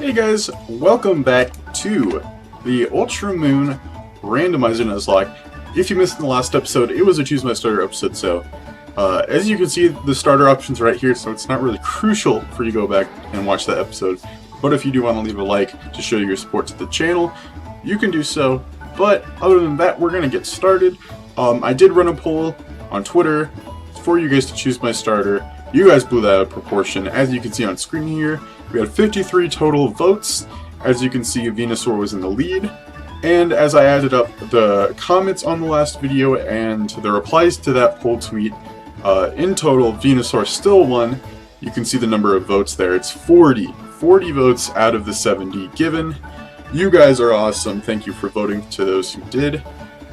Hey guys, welcome back to the Ultra Moon Randomizer Nuzlocke. If you missed in the last episode, it was a Choose My Starter episode, so as you can see, the starter option's right here, so it's not really crucial for you to go back and watch that episode. But if you do want to leave a like to show your support to the channel, you can do so. But other than that, we're going to get started. I did run a poll on Twitter for you guys to choose my starter. You guys blew that out of proportion. As you can see on screen here, we had 53 total votes. As you can see, Venusaur was in the lead. And as I added up the comments on the last video and the replies to that poll tweet, in total, Venusaur still won. You can see the number of votes there. It's 40 votes out of the 70 given. You guys are awesome. Thank you for voting to those who did.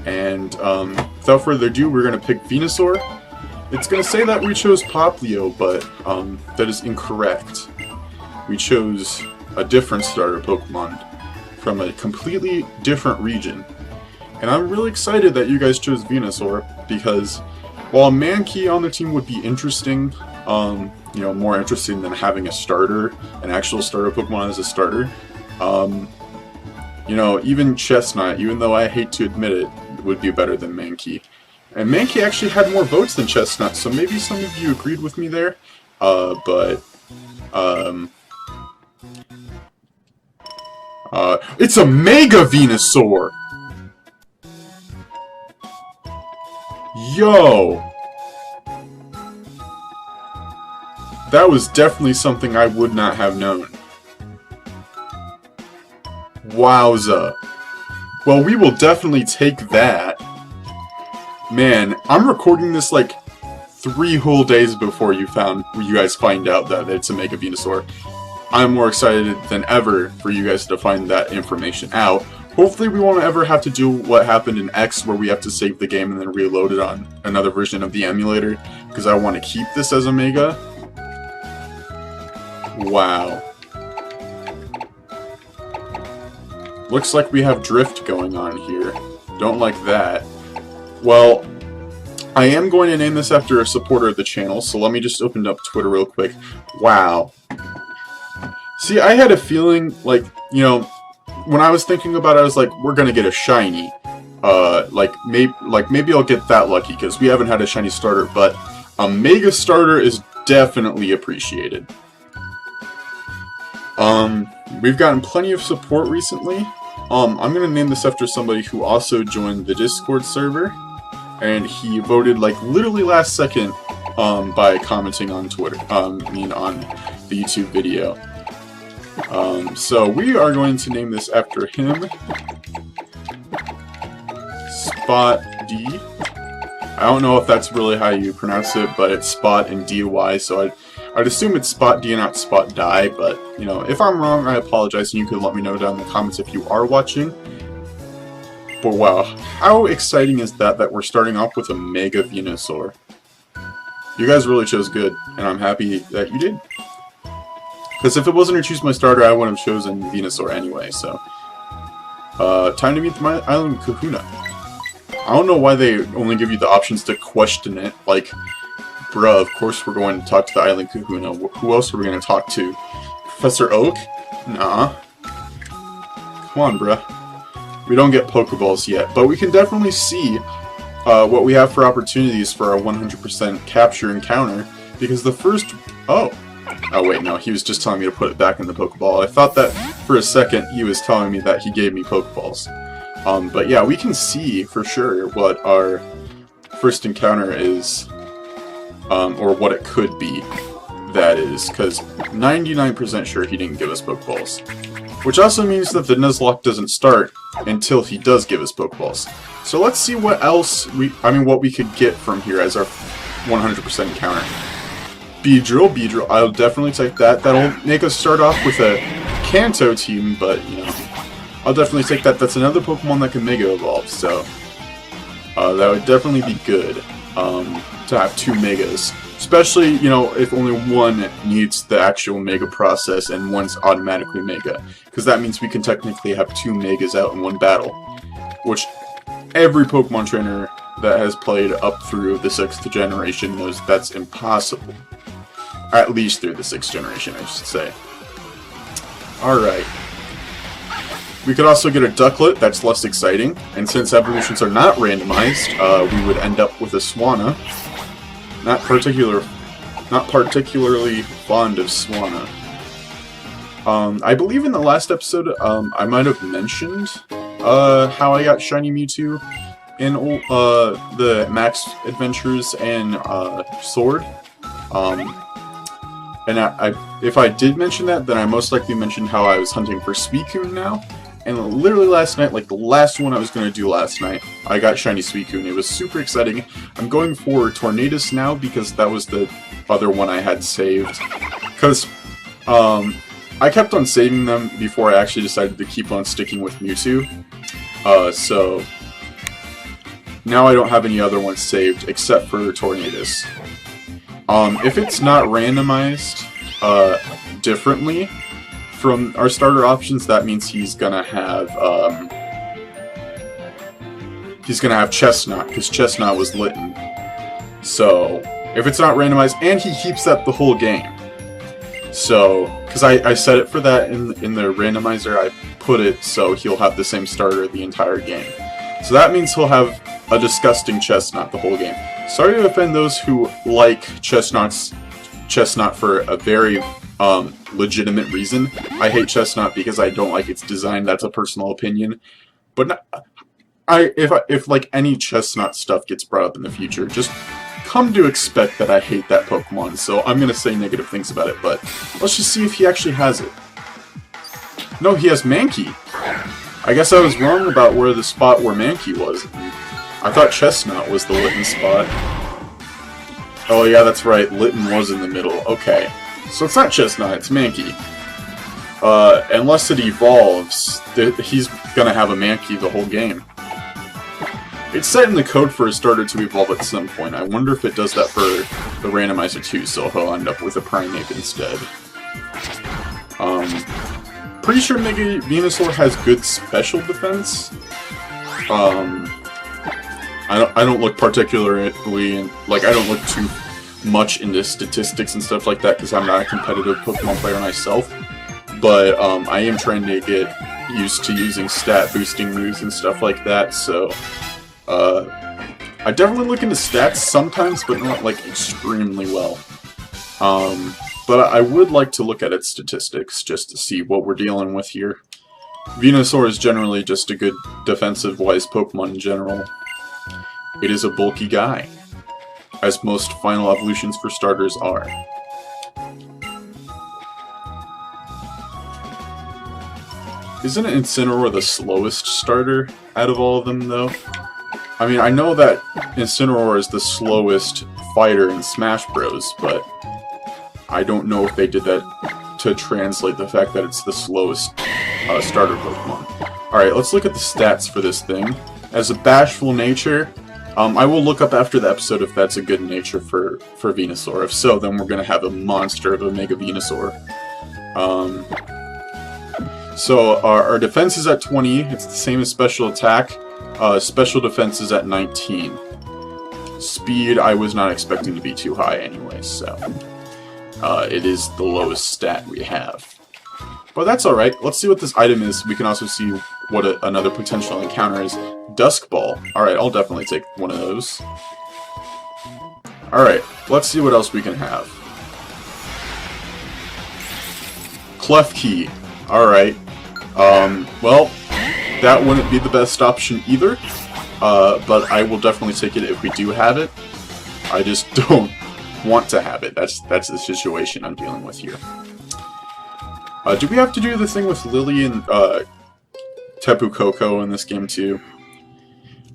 And without further ado, we're going to pick Venusaur. It's going to say that we chose Poplio, but that is incorrect. We chose a different starter Pokemon from a completely different region. And I'm really excited that you guys chose Venusaur, because while Mankey on the team would be interesting, you know, more interesting than having a starter, an actual starter Pokemon as a starter, you know, even Chestnut, even though I hate to admit it, would be better than Mankey. And Mankey actually had more votes than Chestnut, so maybe some of you agreed with me there, it's a Mega Venusaur! Yo! That was definitely something I would not have known. Wowza. Well, we will definitely take that. Man, I'm recording this like 3 whole days before you guys find out that it's a Mega Venusaur. I'm more excited than ever for you guys to find that information out. Hopefully we won't ever have to do what happened in X, where we have to save the game and then reload it on another version of the emulator, because I want to keep this as a Mega. Wow. Looks like we have drift going on here. Don't like that. Well, I am going to name this after a supporter of the channel, so let me just open up Twitter real quick. Wow. See, I had a feeling, like, you know, when I was thinking about it, I was like, we're gonna get a shiny. Maybe I'll get that lucky, because we haven't had a shiny starter, but a Mega starter is definitely appreciated. We've gotten plenty of support recently. I'm gonna name this after somebody who also joined the Discord server, and he voted like literally last second by commenting on Twitter, on the YouTube video. So we are going to name this after him. Spot D. I don't know if that's really how you pronounce it, but it's Spot and DY, so I'd assume it's Spot D and not Spot Die, but, you know, if I'm wrong, I apologize, and you can let me know down in the comments if you are watching. But wow, how exciting is that we're starting off with a Mega Venusaur? You guys really chose good, and I'm happy that you did. Because if it wasn't to choose my starter, I would have chosen Venusaur anyway, so. Time to meet my island Kahuna. I don't know why they only give you the options to question it, like, bruh, of course we're going to talk to the island Kahuna. Who else are we going to talk to? Professor Oak? Nah. Come on, bruh. We don't get Pokeballs yet, but we can definitely see what we have for opportunities for our 100% capture encounter, because the first... Oh wait, no, he was just telling me to put it back in the Pokeball. I thought that for a second he was telling me that he gave me Pokeballs. But yeah, we can see for sure what our first encounter is, or what it could be, that is, because 99% sure he didn't give us Pokeballs. Which also means that the Nuzlocke doesn't start until he does give us Pokeballs. So let's see what else what we could get from here as our 100% encounter. Beedrill, I'll definitely take that. That'll make us start off with a Kanto team, but, you know, I'll definitely take that. That's another Pokemon that can Mega Evolve, so that would definitely be good to have 2 Megas. Especially, you know, if only one needs the actual Mega process and one's automatically Mega. Because that means we can technically have 2 Megas out in one battle. Which every Pokemon trainer that has played up through the 6th generation knows that's impossible. At least through the 6th generation, I should say. Alright. We could also get a Ducklet, that's less exciting. And since evolutions are not randomized, we would end up with a Swanna. Not particularly fond of Swanna. I believe in the last episode, I might have mentioned how I got Shiny Mewtwo in the Max Adventures and Sword. And if I did mention that, then I most likely mentioned how I was hunting for Suicune now. And literally last night, like the last one I was going to do last night, I got Shiny Suicune. It was super exciting. I'm going for Tornadus now because that was the other one I had saved. Because I kept on saving them before I actually decided to keep on sticking with Mewtwo. So now I don't have any other ones saved except for Tornadus. If it's not randomized differently from our starter options, that means he's gonna have Chestnut, because Chestnut was Litten. So if it's not randomized, and he keeps that the whole game. So, because I set it for that in the randomizer, I put it so he'll have the same starter the entire game. So that means he'll have a disgusting Chestnut the whole game. Sorry to offend those who like Chestnut for a very legitimate reason. I hate Chestnut because I don't like its design. That's a personal opinion. But if like any Chestnut stuff gets brought up in the future, just come to expect that I hate that Pokemon. So I'm gonna say negative things about it. But let's just see if he actually has it. No, he has Mankey. I guess I was wrong about where the spot where Mankey was. I thought Chestnut was the Litten spot. Oh yeah, that's right. Litten was in the middle. Okay. So it's not Chestnut, it's Mankey. Unless it evolves, he's gonna have a Mankey the whole game. It's set in the code for a starter to evolve at some point. I wonder if it does that for the randomizer too, so he'll end up with a Primeape instead. Pretty sure Mega Venusaur has good special defense. I don't look particularly I don't look too much into statistics and stuff like that because I'm not a competitive Pokemon player myself. But I am trying to get used to using stat boosting moves and stuff like that. So I definitely look into stats sometimes, but not like extremely well. But I would like to look at its statistics just to see what we're dealing with here. Venusaur is generally just a good defensive-wise Pokemon in general. It is a bulky guy, as most final evolutions for starters are. Isn't Incineroar the slowest starter out of all of them, though? I mean, I know that Incineroar is the slowest fighter in Smash Bros., but I don't know if they did that to translate the fact that it's the slowest starter Pokemon. Alright, let's look at the stats for this thing. As a bashful nature, I will look up after the episode if that's a good nature for Venusaur. If so, then we're going to have a monster of a Mega Venusaur. So our defense is at 20, it's the same as special attack. Special defense is at 19. Speed, I was not expecting to be too high anyway, so it is the lowest stat we have. But that's alright. Let's see what this item is. We can also see what another potential encounter is. Dusk Ball. Alright, I'll definitely take one of those. Alright, let's see what else we can have. Klefki. Alright. Well, that wouldn't be the best option either. But I will definitely take it if we do have it. I just don't want to have it. That's the situation I'm dealing with here. Do we have to do the thing with Lillie and Tapu Koko in this game too?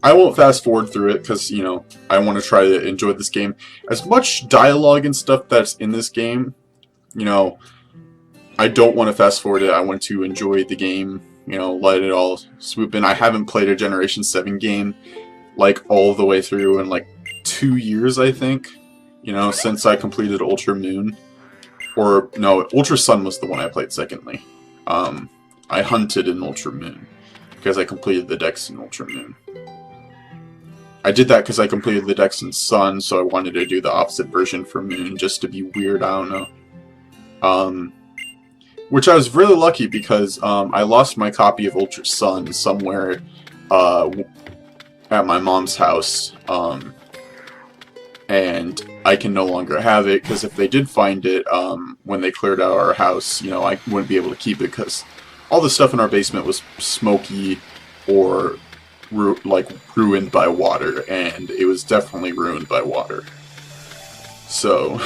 I won't fast forward through it because, you know, I want to try to enjoy this game. As much dialogue and stuff that's in this game, you know, I don't want to fast forward it. I want to enjoy the game, you know, let it all swoop in. I haven't played a Generation 7 game, like, all the way through in, like, 2 years, I think. You know, since I completed Ultra Moon. Or, no, Ultra Sun was the one I played secondly. I hunted in Ultra Moon, because I completed the Dex in Ultra Moon. I did that because I completed the Dex in Sun, so I wanted to do the opposite version for Moon, just to be weird, I don't know. Which I was really lucky because I lost my copy of Ultra Sun somewhere at my mom's house. And I can no longer have it because if they did find it when they cleared out our house, you know, I wouldn't be able to keep it because all the stuff in our basement was smoky or ruined by water, and it was definitely ruined by water. So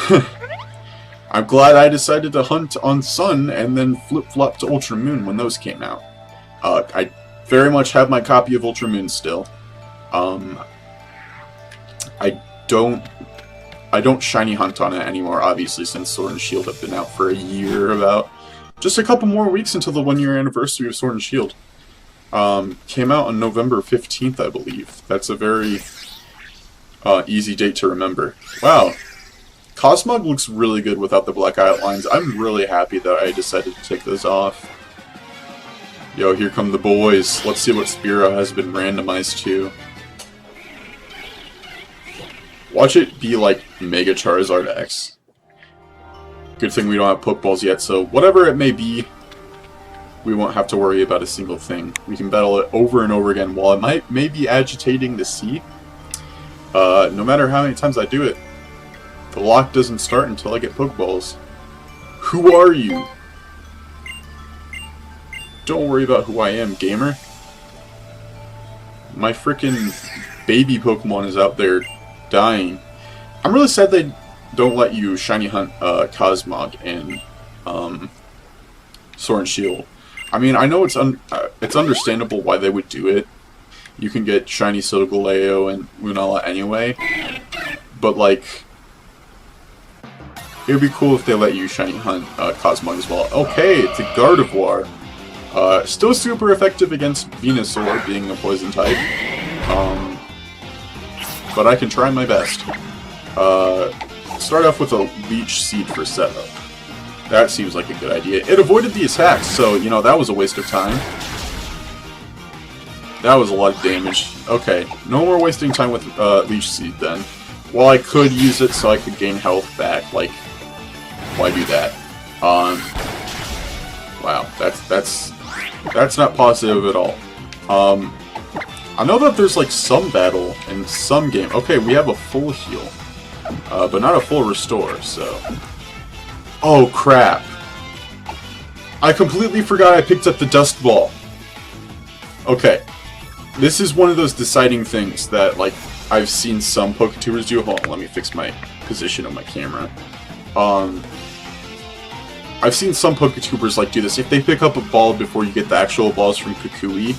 I'm glad I decided to hunt on Sun and then flip-flop to Ultra Moon when those came out. I very much have my copy of Ultra Moon still. I don't shiny hunt on it anymore, obviously, since Sword and Shield have been out for a year about. Just a couple more weeks until the 1-year anniversary of Sword and Shield. Came out on November 15th, I believe. That's a very easy date to remember. Wow. Cosmog looks really good without the black outlines. I'm really happy that I decided to take those off. Yo, here come the boys. Let's see what Spearow has been randomized to. Watch it be like Mega Charizard X. Good thing we don't have Pokeballs yet, so whatever it may be, we won't have to worry about a single thing. We can battle it over and over again. While it may be agitating to see, no matter how many times I do it, the lock doesn't start until I get Pokeballs. Who are you? Don't worry about who I am, gamer. My frickin' baby Pokemon is out there dying. I'm really sad they don't let you shiny hunt Cosmog in Sword and Shield. I mean, I know it's understandable why they would do it. You can get shiny Solgaleo and Lunala anyway, but like, it would be cool if they let you shiny hunt Cosmog as well. Okay, it's a Gardevoir. Still super effective against Venusaur, being a poison type. But I can try my best. Start off with a Leech Seed for setup. That seems like a good idea. It avoided the attacks, so, you know, that was a waste of time. That was a lot of damage. Okay, no more wasting time with Leech Seed then. Well, I could use it so I could gain health back, like, why do that? Wow, that's not positive at all. I know that there's like some battle in some game. Okay, we have a full heal, but not a full restore, so... Oh crap! I completely forgot I picked up the Dust Ball. Okay, this is one of those deciding things that, like, I've seen some Poketubers do. Hold on, let me fix my position on my camera. I've seen some Poketubers like do this. If they pick up a ball before you get the actual balls from Kukui,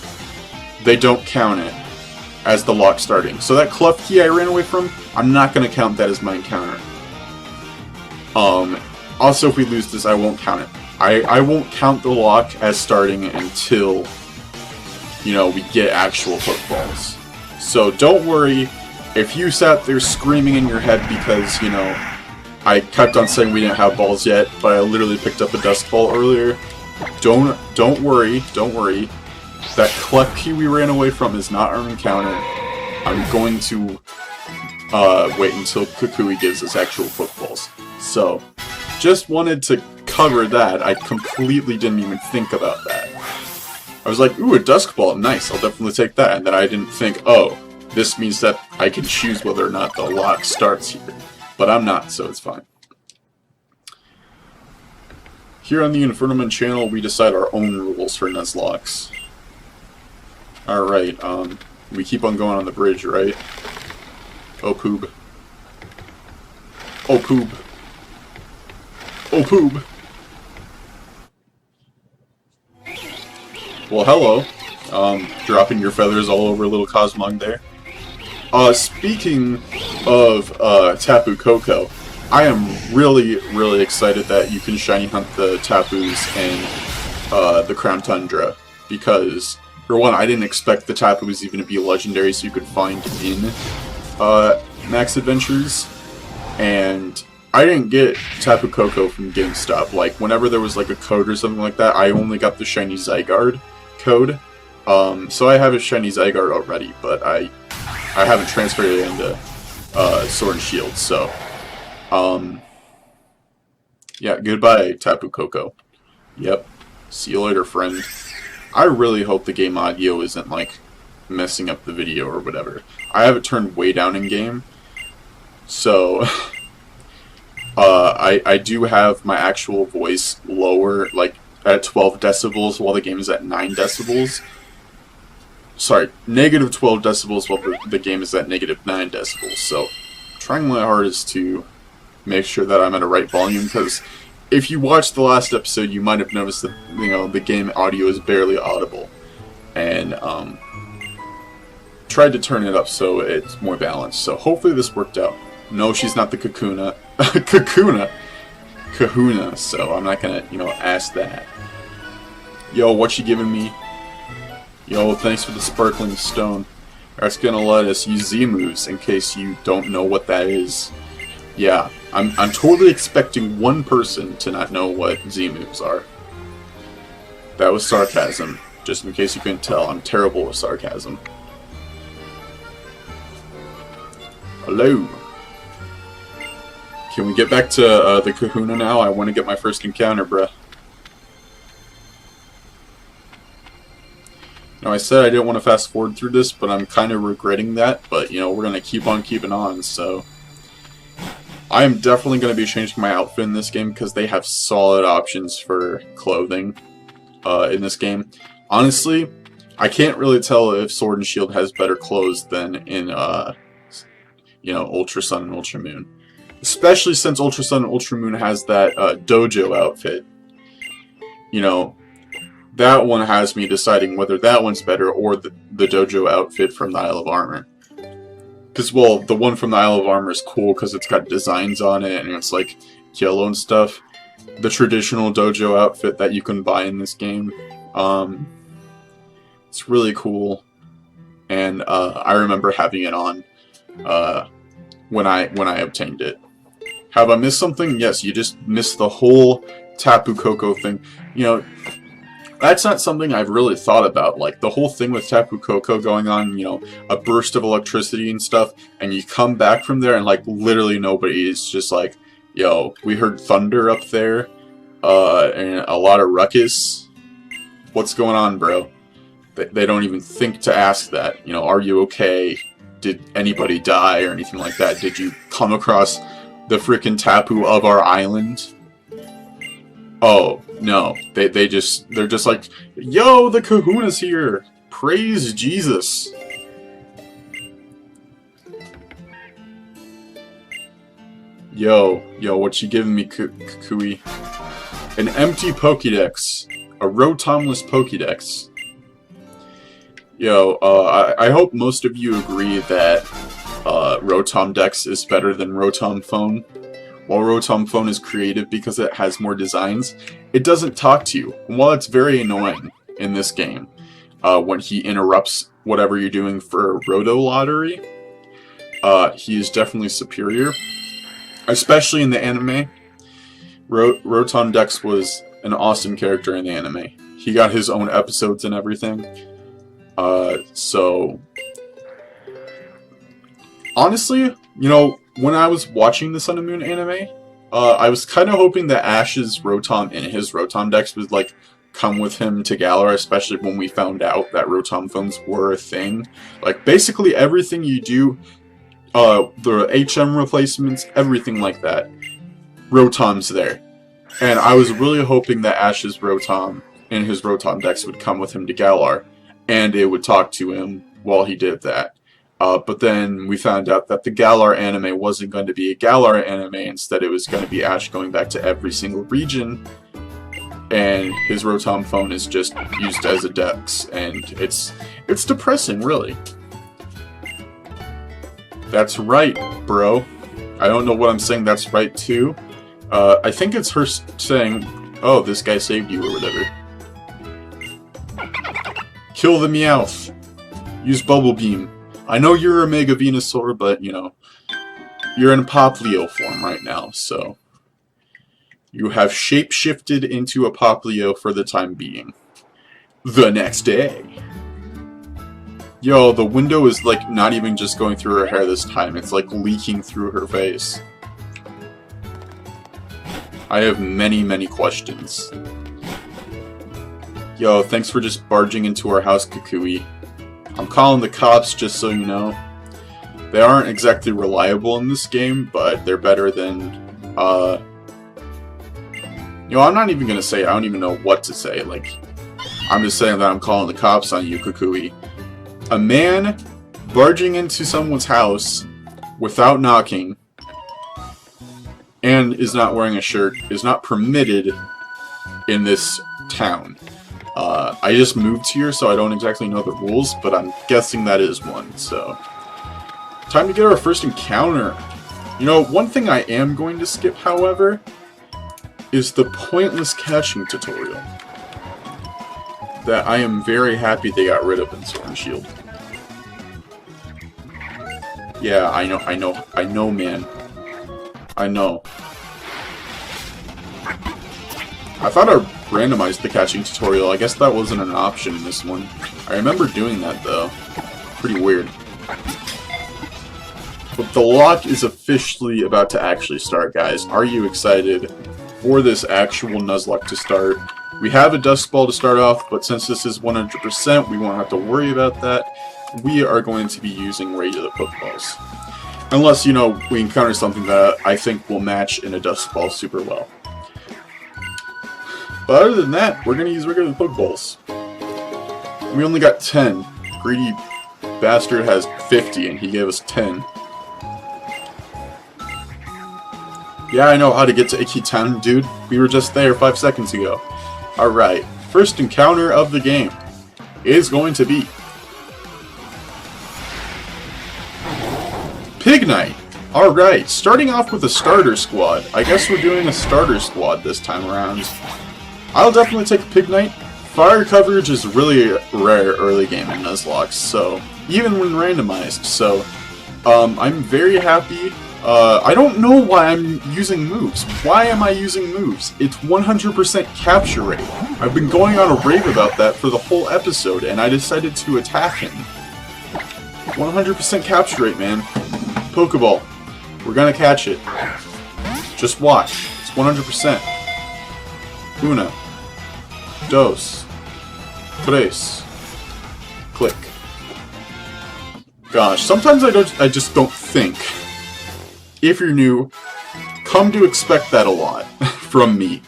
they don't count it as the lock starting. So that Klefki I ran away from, I'm not going to count that as my encounter. Also, if we lose this, I won't count it. I won't count the lock as starting until, you know, we get actual Pokeballs. So don't worry if you sat there screaming in your head because, you know, I kept on saying we didn't have balls yet, but I literally picked up a Dust Ball earlier. Don't worry. That Klefki we ran away from is not our encounter. I'm going to wait until Kukui gives us actual Pokeballs. So, just wanted to cover that. I completely didn't even think about that. I was like, ooh, a Dusk Ball, nice, I'll definitely take that. And then I didn't think, oh, this means that I can choose whether or not the lock starts here. But I'm not, so it's fine. Here on the Infernoman channel, we decide our own rules for Nuzlocks. Alright, we keep on going on the bridge, right? Oh, poob. Oh, poob. Oh, poob. Well, hello. Dropping your feathers all over little Cosmog there. Speaking of Tapu Koko, I am really excited that you can shiny hunt the Tapus and the Crown Tundra, because, for one, I didn't expect the Tapus even to be legendary so you could find in Max Adventures, and I didn't get Tapu Koko from GameStop. Like, whenever there was like a code or something like that, I only got the shiny Zygarde code. So I have a shiny Zygarde already, but I haven't transferred it into Sword and Shield, so yeah, goodbye Tapu Koko. Yep. See you later, friend. I really hope the game audio isn't, like, messing up the video or whatever. I have it turned way down in game. So, I do have my actual voice lower, like, at 12 decibels while the game is at 9 decibels. Sorry, negative 12 decibels while the game is at negative 9 decibels. So, trying my hardest to make sure that I'm at a right volume, because if you watched the last episode, you might have noticed that, you know, the game audio is barely audible. And, tried to turn it up so it's more balanced. So hopefully this worked out. No, she's not the Kahuna. Kahuna, so I'm not gonna, you know, ask that. Yo, what you giving me? Yo, thanks for the sparkling stone. That's gonna let us use Z moves in case you don't know what that is. Yeah, I'm totally expecting one person to not know what Z moves are. That was sarcasm, just in case you couldn't tell. I'm terrible with sarcasm. Hello. Can we get back to the Kahuna now? I want to get my first encounter, bruh. Now, I said I didn't want to fast forward through this, but I'm kind of regretting that. But, you know, we're going to keep on keeping on, so... I am definitely going to be changing my outfit in this game because they have solid options for clothing in this game. Honestly, I can't really tell if Sword and Shield has better clothes than in, you know, Ultra Sun and Ultra Moon. Especially since Ultra Sun and Ultra Moon has that dojo outfit. You know, that one has me deciding whether that one's better or the dojo outfit from the Isle of Armor. Because, well, the one from the Isle of Armor is cool because it's got designs on it and it's like yellow and stuff. The traditional dojo outfit that you can buy in this game, it's really cool. And I remember having it on when I obtained it. Have I missed something? Yes, you just missed the whole Tapu Koko thing. You know, that's not something I've really thought about. Like, the whole thing with Tapu Koko going on, you know, a burst of electricity and stuff, and you come back from there and, like, literally nobody is just like, yo, we heard thunder up there, and a lot of ruckus. What's going on, bro? They don't even think to ask that. You know, are you okay? Did anybody die or anything like that? Did you come across the frickin' Tapu of our island? Oh, no. They're just like, yo, the Kahuna's here! Praise Jesus! Yo, what you giving me, Kukui? An empty Pokédex. A Rotomless Pokédex. Yo, I hope most of you agree that Rotom Dex is better than Rotom Phone. While Rotom Phone is creative because it has more designs, it doesn't talk to you. And while it's very annoying in this game, when he interrupts whatever you're doing for Roto Lottery, he is definitely superior. Especially in the anime. Rotom Dex was an awesome character in the anime. He got his own episodes and everything. So... honestly, you know, when I was watching the Sun and Moon anime, I was kind of hoping that Ash's Rotom and his Rotom Dex would, like, come with him to Galar, especially when we found out that Rotom phones were a thing. Like, basically everything you do, the HM replacements, everything like that, Rotom's there. And I was really hoping that Ash's Rotom and his Rotom Dex would come with him to Galar, and it would talk to him while he did that. But then we found out that the Galar anime wasn't going to be a Galar anime. Instead, it was going to be Ash going back to every single region. And his Rotom phone is just used as a Dex. And it's depressing, really. That's right, bro. I don't know what I'm saying that's right, too. I think it's her saying, oh, this guy saved you, or whatever. Kill the Meowth. Use Bubble Beam. I know you're a Mega Venusaur, but, you know, you're in Poplio form right now, so... you have shape-shifted into a Poplio for the time being. The next day. Yo, the window is, like, not even just going through her hair this time. It's, like, leaking through her face. I have many, many questions. Yo, thanks for just barging into our house, Kukui. I'm calling the cops just so you know. They aren't exactly reliable in this game, but they're better than, you know, I'm not even gonna say, I don't even know what to say, like, I'm just saying that I'm calling the cops on you, Kukui. A man barging into someone's house without knocking and is not wearing a shirt is not permitted in this town. I just moved here, so I don't exactly know the rules, but I'm guessing that is one, so... Time to get our first encounter. You know, one thing I am going to skip, however, is the pointless catching tutorial. That I am very happy they got rid of in Sword and Shield. Yeah, I know, man. I know. I thought I randomized the catching tutorial. I guess that wasn't an option in this one. I remember doing that, though. Pretty weird. But the lock is officially about to actually start, guys. Are you excited for this actual Nuzlocke to start? We have a Dusk Ball to start off, but since this is 100%, we won't have to worry about that. We are going to be using regular Pokeballs. Unless, you know, we encounter something that I think will match in a Dusk Ball super well. But other than that, we're going to use regular Pokeballs. We only got 10. Greedy bastard has 50, and he gave us 10. Yeah, I know how to get to Icky Town, dude. We were just there 5 seconds ago. Alright, first encounter of the game is going to be Pignite. Alright, starting off with a starter squad. I guess we're doing a starter squad this time around. I'll definitely take a Pignite. Fire coverage is really rare early game in Nuzlocke, so even when randomized, so I'm very happy. I don't know why I'm using moves. Why am I using moves? It's 100% capture rate. I've been going on a rave about that for the whole episode, and I decided to attack him. 100% capture rate, man. Pokeball. We're gonna catch it. Just watch. It's 100%. Una. Dos. Tres. Click. Gosh, sometimes I just don't think. If you're new, come to expect that a lot from me.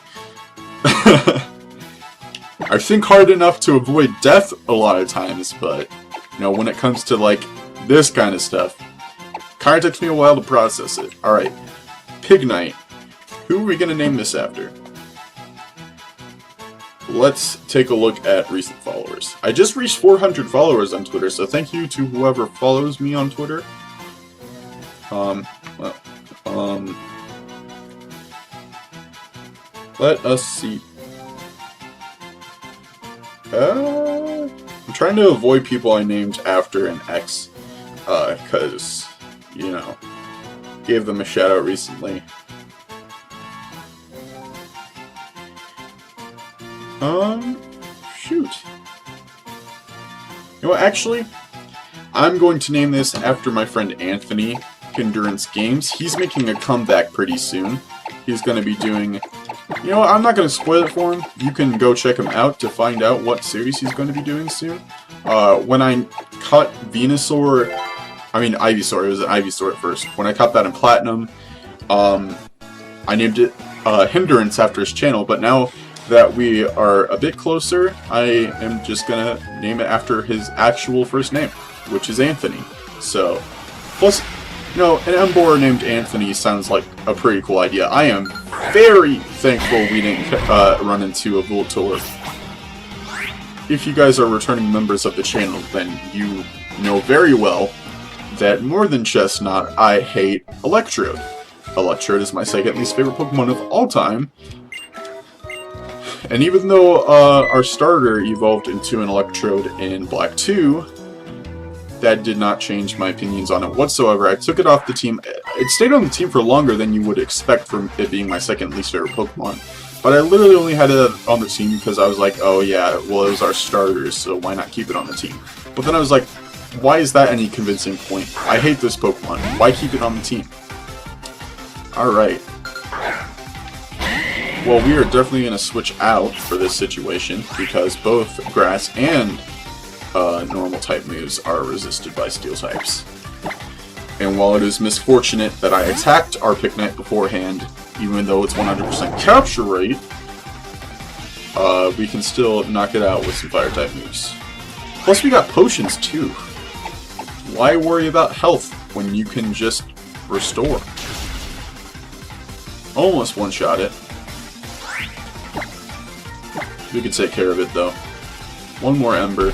I think hard enough to avoid death a lot of times, but, you know, when it comes to, like, this kind of stuff, kind of takes me a while to process it. Alright, Pignite. Who are we going to name this after? Let's take a look at recent followers. I just reached 400 followers on Twitter, so thank you to whoever follows me on Twitter. Let us see. I'm trying to avoid people I named after an X, cause, you know, gave them a shout out recently. Shoot. You know what, actually, I'm going to name this after my friend Anthony, Endurance Games. He's making a comeback pretty soon. He's going to be doing... You know what, I'm not going to spoil it for him. You can go check him out to find out what series he's going to be doing soon. When I caught Ivysaur, it was an Ivysaur at first. When I caught that in Platinum, I named it Hindrance after his channel, but now that we are a bit closer, I am just going to name it after his actual first name, which is Anthony. So, plus... You know, an Emboar named Anthony sounds like a pretty cool idea. I am very thankful we didn't run into a Voltorb. If you guys are returning members of the channel, then you know very well that more than Chestnut, I hate Electrode. Electrode is my second least favorite Pokemon of all time. And even though our starter evolved into an Electrode in Black 2, that did not change my opinions on it whatsoever. I took it off the team. It stayed on the team for longer than you would expect from it being my second least favorite Pokemon. But I literally only had it on the team because I was like, oh yeah, well it was our starters, so why not keep it on the team? But then I was like, why is that any convincing point? I hate this Pokemon. Why keep it on the team? Alright. well, we are definitely going to switch out for this situation because both grass and normal type moves are resisted by steel types. And while it is misfortunate that I attacked our Picnic beforehand, even though it's 100% capture rate, we can still knock it out with some fire type moves. Plus we got potions too. Why worry about health when you can just restore? Almost one-shot it. We can take care of it though. One more ember.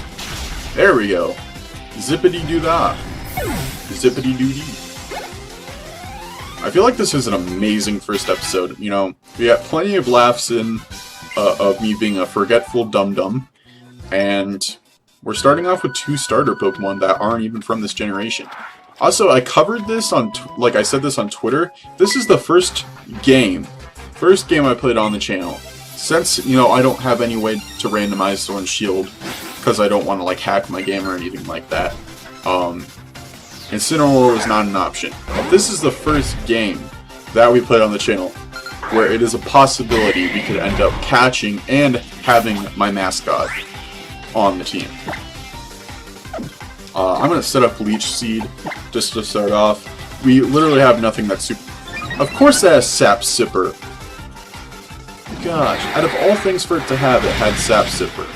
There we go. Zippity-doo-dah. Zippity-doo-dee. I feel like this is an amazing first episode. You know, we got plenty of laughs in of me being a forgetful dum-dum, and we're starting off with 2 starter Pokemon that aren't even from this generation. Also, I covered this on, like I said this on Twitter, this is the first game I played on the channel. Since, you know, I don't have any way to randomize Sword and Shield, because I don't want to, like, hack my game or anything like that. Incineroar was not an option. This is the first game that we played on the channel where it is a possibility we could end up catching and having my mascot on the team. I'm going to set up Leech Seed just to start off. We literally have nothing that's super... Of course that has Sap Sipper. Gosh, out of all things for it to have, it had Sap Sipper.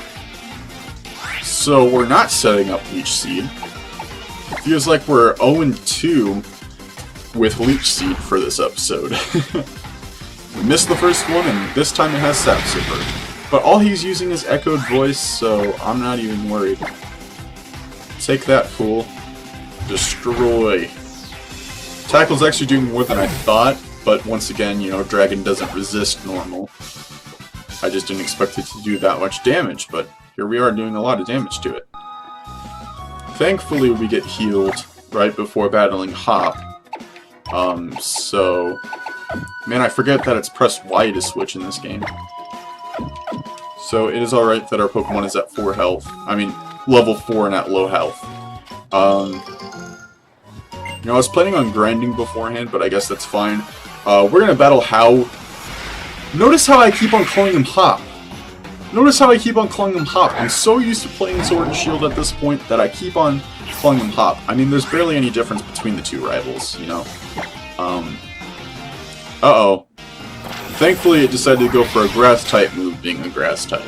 So we're not setting up Leech Seed. Feels like we're 0-2 with Leech Seed for this episode. We missed the first one, and this time it has Sap Sipper. But all he's using is Echoed Voice, so I'm not even worried. Take that, fool. Destroy. Tackle's actually doing more than I thought, but once again, you know, Dragon doesn't resist normal. I just didn't expect it to do that much damage, but here we are doing a lot of damage to it. Thankfully, we get healed right before battling Hop. Man, I forget that it's press Y to switch in this game. So it is alright that our Pokemon is at 4 health. I mean, level 4 and at low health. You know, I was planning on grinding beforehand, but I guess that's fine. We're gonna battle How. Notice how I keep on calling him Hop. Notice how I keep on calling him Hop. I'm so used to playing Sword and Shield at this point that I keep on calling him Hop. I mean, there's barely any difference between the 2 rivals, you know. Uh-oh. Thankfully, it decided to go for a Grass-type move, being a Grass-type.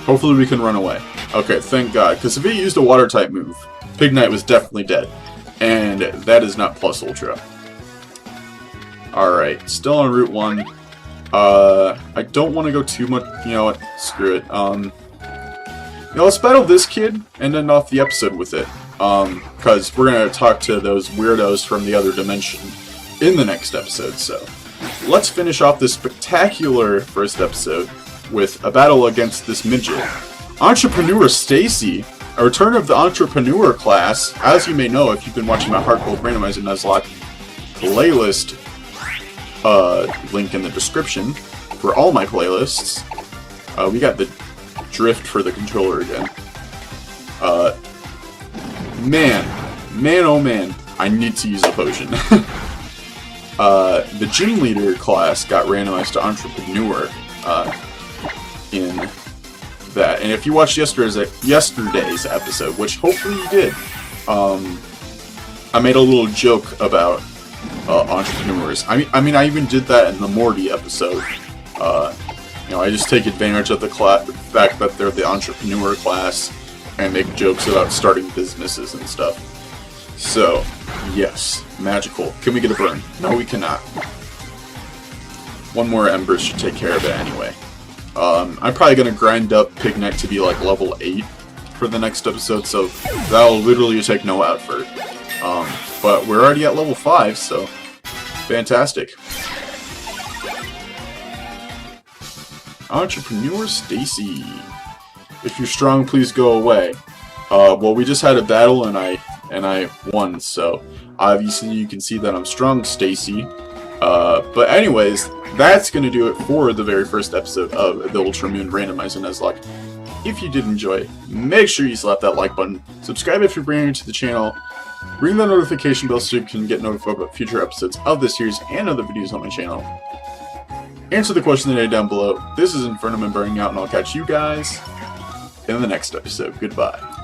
Hopefully we can run away. Okay, thank God, because if it used a Water-type move, Pignite was definitely dead. And that is not Plus Ultra. Alright, still on Route 1. I don't want to go too much, you know what, screw it. You know, let's battle this kid and end off the episode with it. Because we're going to talk to those weirdos from the other dimension in the next episode, so. Let's finish off this spectacular first episode with a battle against this midget. Entrepreneur Stacy, a return of the Entrepreneur class. As you may know, if you've been watching my Hardcore Randomizer Nuzlocke playlist, link in the description for all my playlists. We got the drift for the controller again. Man, oh man, I need to use a potion. The gym leader class got randomized to Entrepreneur in that. And if you watched yesterday's episode, which hopefully you did, I made a little joke about entrepreneurs. I mean, I even did that in the Morty episode. You know, I just take advantage of the fact that they're the entrepreneur class and make jokes about starting businesses and stuff. So, yes, magical. Can we get a burn? No, we cannot. One more ember should take care of it anyway. I'm probably going to grind up Pigneck to be like level 8 for the next episode, so that'll literally take no effort. But we're already at level 5, so fantastic. Entrepreneur Stacy. If you're strong, please go away. Well, we just had a battle and I won, so obviously you can see that I'm strong, Stacy. But anyways, that's gonna do it for the very first episode of the Ultra Moon Randomizer Nuzlocke. If you did enjoy, make sure you slap that like button, subscribe if you're brand new to the channel, ring the notification bell so you can get notified about future episodes of this series and other videos on my channel. Answer the question of the day down below. This is Infernum and Burning Out, and I'll catch you guys in the next episode. Goodbye.